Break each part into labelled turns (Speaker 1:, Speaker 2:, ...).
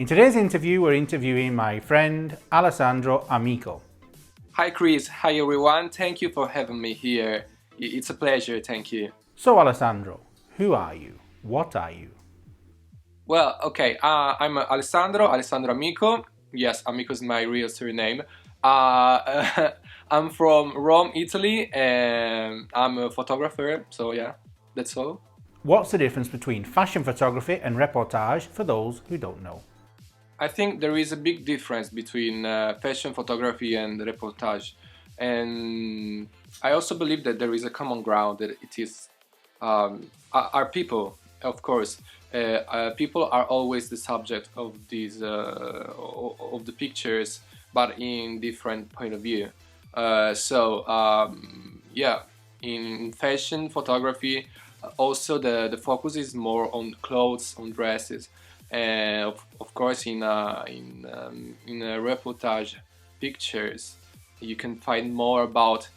Speaker 1: In today's interview, we're interviewing my friend Alessandro Amico.
Speaker 2: Hi Kris, hi everyone, thank you for having me here. It's a pleasure, thank you.
Speaker 1: So Alessandro, who are you? What are you?
Speaker 2: Well, okay, I'm Alessandro Amico. Yes, Amico is my real surname. I'm from Rome, Italy, and I'm a photographer, so yeah, that's all.
Speaker 1: What's the difference between fashion photography and reportage for those who don't know?
Speaker 2: I think there is a big difference between fashion photography and reportage, and I also believe that there is a common ground that it is are people, of course. People are always the subject of these of the pictures, but in different point of view. Yeah, in fashion photography, also the focus is more on clothes, on dresses, and of course in reportage pictures you can find more about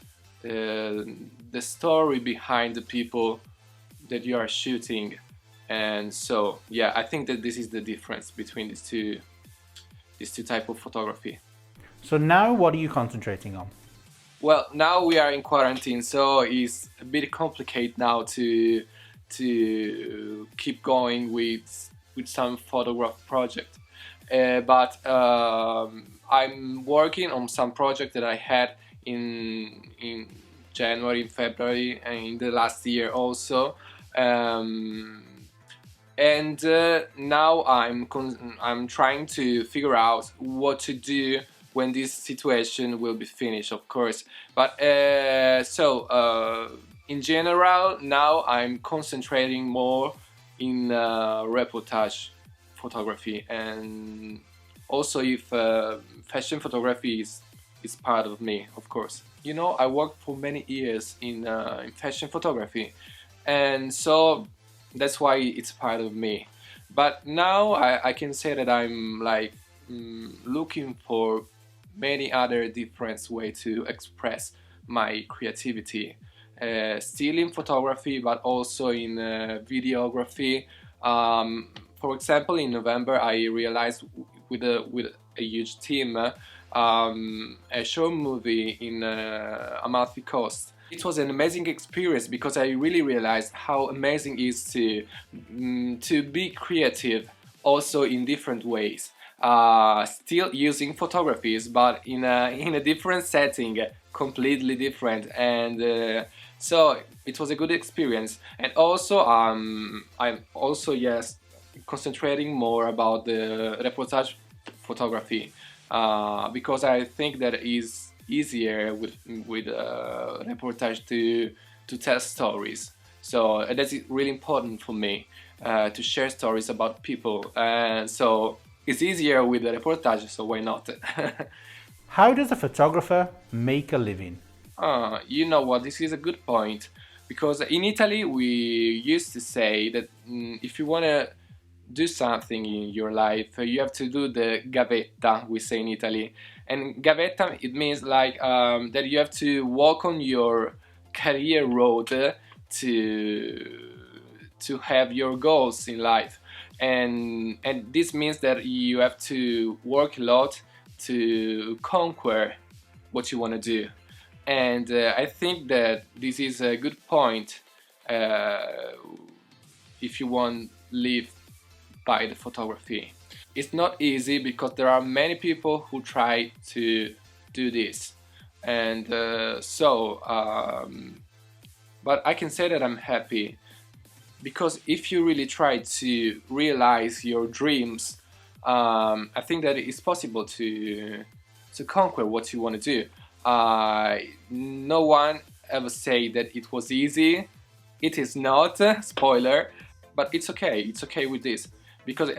Speaker 2: the story behind the people that you are shooting. And so yeah, I think that this is the difference between these two type of photography.
Speaker 1: So now what are you concentrating on?
Speaker 2: Well, now we are in quarantine, so it's a bit complicated now to keep going with some photograph project. But I'm working on some project that I had in January, February, and in the last year also. And now I'm trying to figure out what to do when this situation will be finished, of course. But in general, now I'm concentrating more in reportage photography, and also if fashion photography is part of me, of course. You know, I worked for many years in fashion photography, and so that's why it's part of me. But now I can say that I'm like looking for many other different way to express my creativity, still in photography but also in videography. For example, in November I realized with a huge team a short movie in Amalfi Coast. It was an amazing experience because I really realized how amazing it is to be creative also in different ways. Still using photographies, but in a different setting, completely different, and so it was a good experience. And also, I'm also, yes, concentrating more about the reportage photography because I think that is easier with reportage to tell stories. So that's really important for me to share stories about people, and so it's easier with the reportage, so why not?
Speaker 1: How does a photographer make a living?
Speaker 2: You know what, this is a good point, because in Italy we used to say that if you want to do something in your life, you have to do the gavetta, we say in Italy. And gavetta, it means like that you have to walk on your career road to have your goals in life, and this means that you have to work a lot to conquer what you want to do. And I think that this is a good point if you want to live by the photography. It's not easy because there are many people who try to do this, and but I can say that I'm happy, because if you really try to realize your dreams, I think that it's possible to conquer what you want to do. No one ever say that it was easy. It is not, spoiler, but it's okay. It's okay with this, because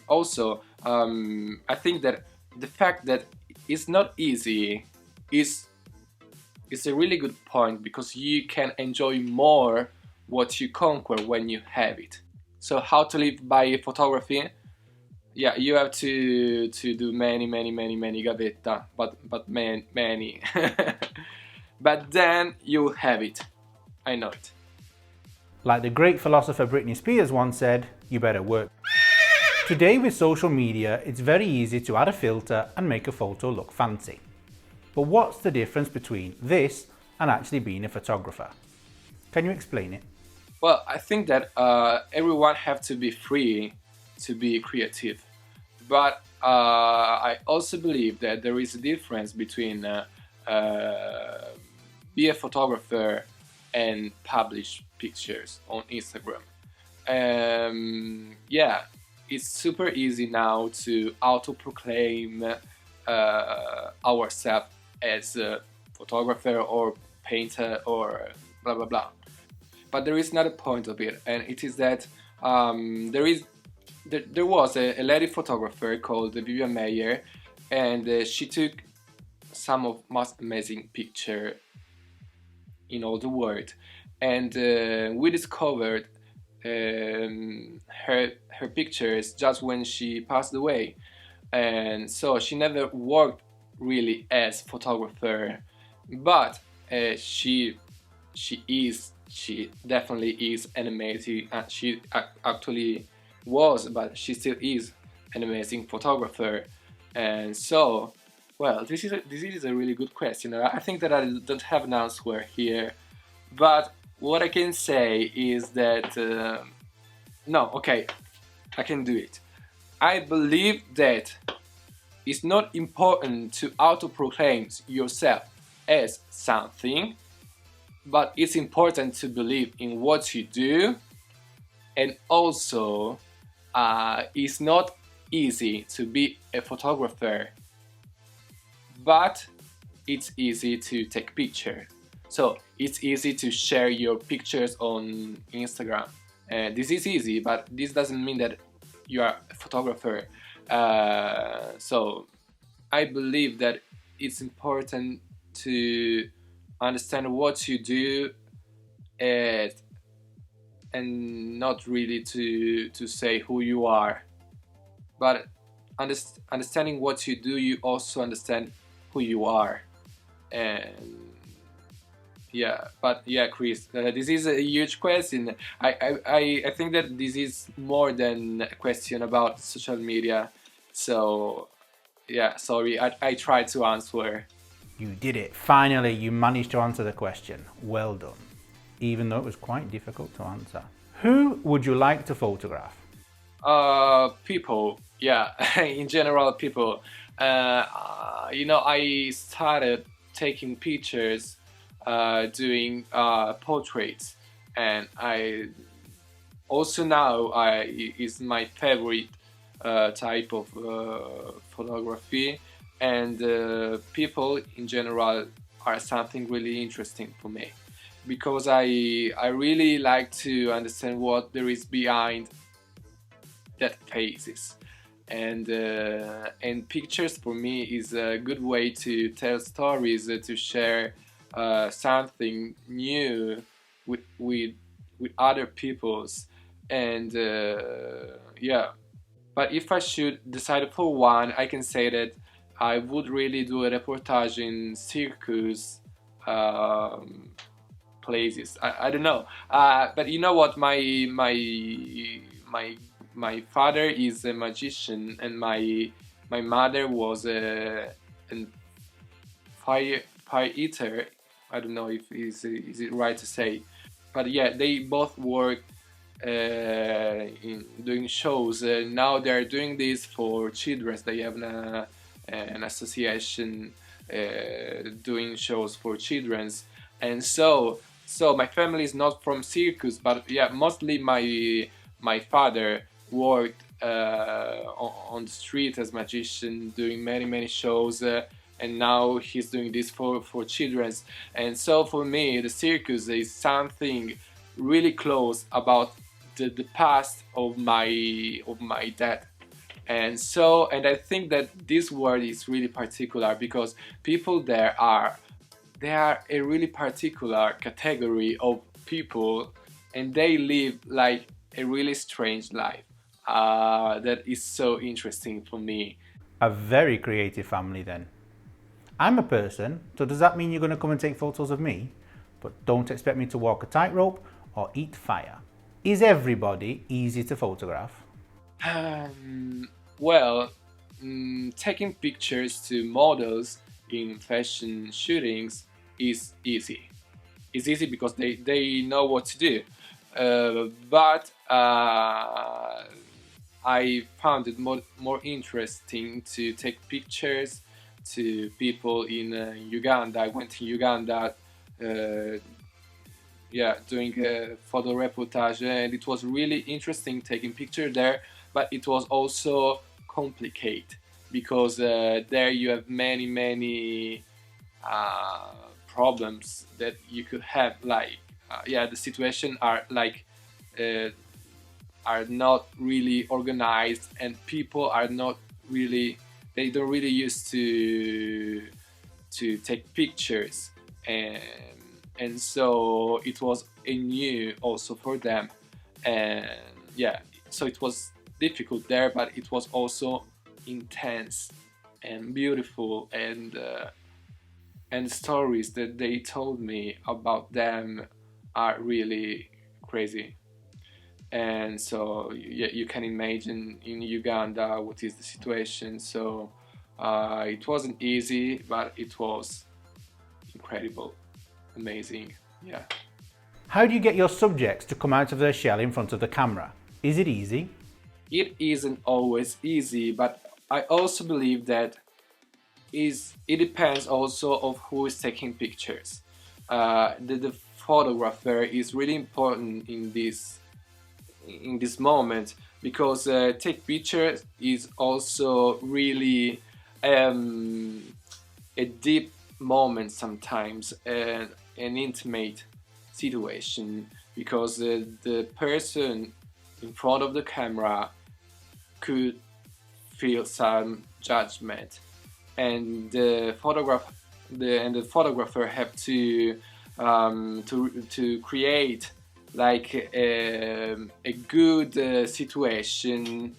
Speaker 2: also I think that the fact that it's not easy is a really good point, because you can enjoy more what you conquer when you have it. So how to live by photography? Yeah, you have to do many gavetta, but many. But then you have it. I know it.
Speaker 1: Like the great philosopher Britney Spears once said, you better work. Today with social media, it's very easy to add a filter and make a photo look fancy. But what's the difference between this and actually being a photographer? Can you explain it?
Speaker 2: Well, I think that everyone have to be free to be creative, but I also believe that there is a difference between be a photographer and publish pictures on Instagram. Yeah, it's super easy now to auto-proclaim ourselves as a photographer or painter or blah blah blah. But there is another point of it, and it is that there was a lady photographer called Vivian Mayer, and she took some of most amazing pictures in all the world, and we discovered her pictures just when she passed away, and so she never worked really as photographer, but she definitely is an amazing, she actually was, but she still is an amazing photographer. And so, well, this is a really good question. I think that I don't have an answer here, but what I can say is that no, okay, I can do it. I believe that it's not important to auto-proclaim yourself as something, but it's important to believe in what you do, and also it's not easy to be a photographer, but it's easy to take pictures. So it's easy to share your pictures on Instagram. This is easy, but this doesn't mean that you are a photographer. So I believe that it's important to understand what you do, and not really to say who you are, but understanding what you do, you also understand who you are. And yeah, but yeah, Kris, this is a huge question. I think that this is more than a question about social media, so yeah, sorry, I tried to answer.
Speaker 1: You did it. Finally, you managed to answer the question. Well done. Even though it was quite difficult to answer. Who would you like to photograph?
Speaker 2: People, yeah, in general, people. I started taking pictures, doing portraits, and I also now is my favorite type of photography, and people in general are something really interesting for me, because I really like to understand what there is behind that faces, and pictures for me is a good way to tell stories, to share something new with other peoples, and yeah. But if I should decide for one, I can say that I would really do a reportage in circus places. I don't know, but you know what? My father is a magician, and my mother was a fire eater. I don't know if is it right to say, but yeah, they both work in doing shows. Now they are doing this for children. They have an association doing shows for children, and so my family is not from circus, but yeah, mostly my father worked on the street as magician, doing many shows, and now he's doing this for children. And so for me, the circus is something really close about the past of my dad. And I think that this world is really particular, because people there are a really particular category of people, and they live like a really strange life that is so interesting for me.
Speaker 1: A very creative family then. I'm a person, so does that mean you're going to come and take photos of me? But don't expect me to walk a tightrope or eat fire. Is everybody easy to photograph?
Speaker 2: Well, taking pictures to models in fashion shootings is easy. It's easy because they know what to do. But I found it more interesting to take pictures to people in Uganda. I went to Uganda, doing a photo reportage, and it was really interesting taking picture there. But it was also complicated because there you have many uh, problems that you could have. Like the situation are like uh, are not really organized, and people are not really, they don't really used to take pictures, and so it was a new also for them, and so it was difficult there, but it was also intense and beautiful, and stories that they told me about them are really crazy. And so you can imagine in Uganda what is the situation. So it wasn't easy, but it was incredible, amazing. Yeah.
Speaker 1: How do you get your subjects to come out of their shell in front of the camera? Is it easy?
Speaker 2: It isn't always easy, but I also believe that it depends also of who is taking pictures. The photographer is really important in this moment, because take pictures is also really a deep moment sometimes, an intimate situation, because the person in front of the camera could feel some judgment, and the photographer have to create like a good situation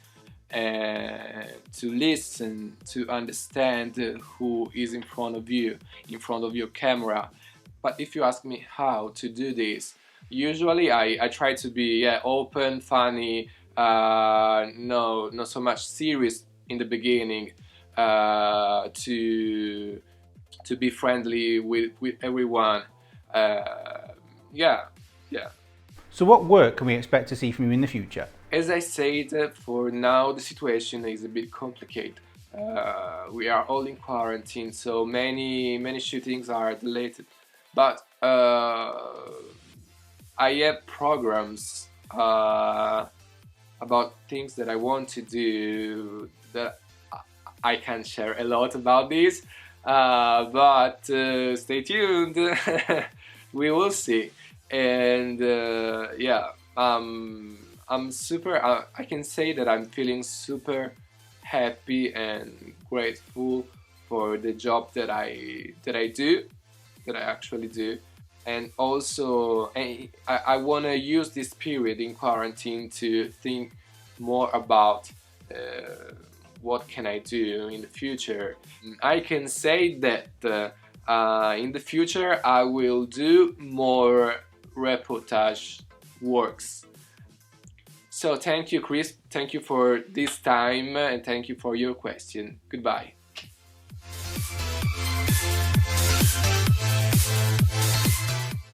Speaker 2: to listen, to understand who is in front of you, in front of your camera. But if you ask me how to do this, usually I try to be open, funny, no, not so much serious in the beginning, to be friendly with everyone. Yeah, yeah.
Speaker 1: So what work can we expect to see from you in the future?
Speaker 2: As I said, for now the situation is a bit complicated. We are all in quarantine, so many shootings are delayed. But I have programs about things that I want to do, that I can share a lot about this. But stay tuned. We will see. And I'm super. I can say that I'm feeling super happy and grateful for the job that I do, that I actually do. And also I want to use this period in quarantine to think more about what can I do in the future. I can say that in the future I will do more reportage works. So thank you, Kris. Thank you for this time, and thank you for your question. Goodbye.